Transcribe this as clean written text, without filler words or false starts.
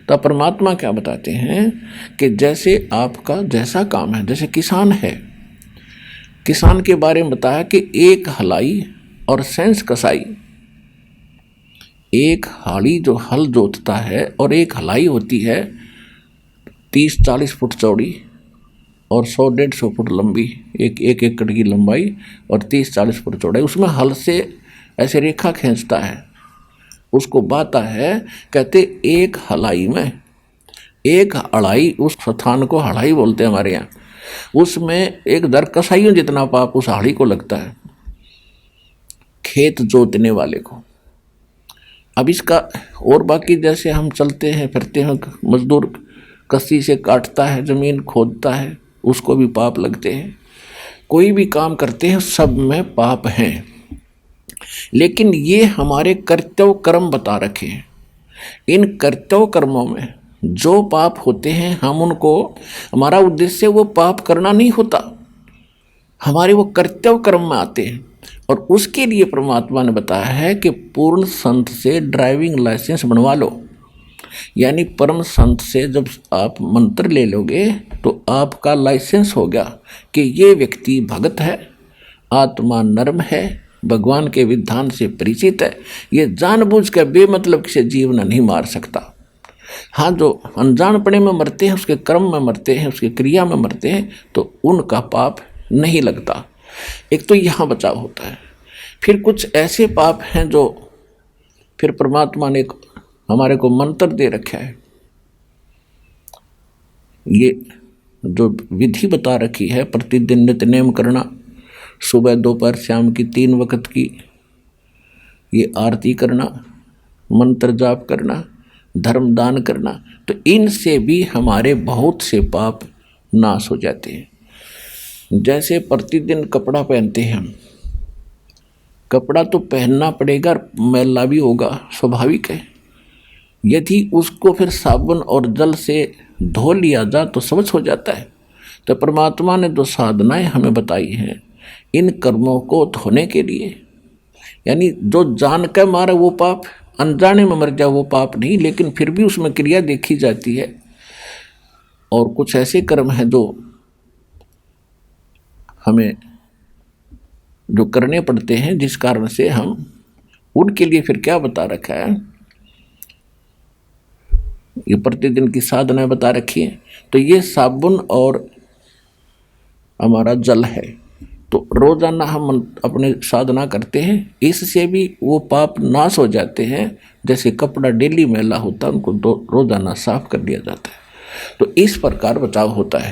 तो परमात्मा क्या बताते हैं कि जैसे आपका जैसा काम है, जैसे किसान है, किसान के बारे में बताया कि एक हलाई और सेंस कसाई, एक हाड़ी जो हल जोतता है और एक हलाई होती है 30-40 फुट चौड़ी और 100-150 फुट लंबी, एक एकड़ की लंबाई और 30-40 फुट चौड़ाई। उसमें हल से ऐसे रेखा खींचता है, उसको बाता है। कहते एक हलाई में एक अड़ाई, उस स्थान को हड़ाई बोलते हैं हमारे यहाँ, उसमें एक दर कसाइयों जितना पाप उस हाड़ी को लगता है, खेत जोतने वाले को। अब इसका और बाकी जैसे हम चलते हैं फिरते हैं, मजदूर कस्सी से काटता है, जमीन खोदता है, उसको भी पाप लगते हैं। कोई भी काम करते हैं सब में पाप हैं, लेकिन ये हमारे कर्तव्य कर्म बता रखे हैं। इन कर्तव्य कर्मों में जो पाप होते हैं हम उनको, हमारा उद्देश्य वो पाप करना नहीं होता, हमारे वो कर्तव्य कर्म में आते हैं। और उसके लिए परमात्मा ने बताया है कि पूर्ण संत से ड्राइविंग लाइसेंस बनवा लो। यानी परम संत से जब आप मंत्र ले लोगे तो आपका लाइसेंस हो गया कि ये व्यक्ति भगत है, आत्मा नर्म है, भगवान के विधान से परिचित है, ये जानबूझ कर बेमतलब से जीवन नहीं मार सकता। हाँ, जो अनजानपने में मरते हैं, उसके कर्म में मरते हैं, उसकी क्रिया में मरते हैं, तो उनका पाप नहीं लगता। एक तो यहाँ बचाव होता है। फिर कुछ ऐसे पाप हैं जो फिर परमात्मा ने हमारे को मंत्र दे रखा है। ये जो विधि बता रखी है, प्रतिदिन नित्य नेम करना, सुबह दोपहर शाम की 3 वक्त की ये आरती करना, मंत्र जाप करना, धर्म दान करना, तो इनसे भी हमारे बहुत से पाप नाश हो जाते हैं। जैसे प्रतिदिन कपड़ा पहनते हैं हम, कपड़ा तो पहनना पड़ेगा, मैला भी होगा, स्वाभाविक है। यदि उसको फिर साबुन और जल से धो लिया जाए तो स्वच्छ हो जाता है। तो परमात्मा ने जो साधनाएं हमें बताई हैं इन कर्मों को धोने के लिए, यानी जो जान कर मारे वो पाप, अनजाने में मर जाए वो पाप नहीं, लेकिन फिर भी उसमें क्रिया देखी जाती है। और कुछ ऐसे कर्म हैं जो हमें जो करने पड़ते हैं, जिस कारण से हम उनके लिए फिर क्या बता रखा है, ये प्रतिदिन की साधना बता रखी है। तो ये साबुन और हमारा जल है, तो रोजाना हम अपने साधना करते हैं, इससे भी वो पाप नाश हो जाते हैं। जैसे कपड़ा डेली मैला होता है, उनको रोजाना साफ कर दिया जाता है। तो इस प्रकार बचाव होता है।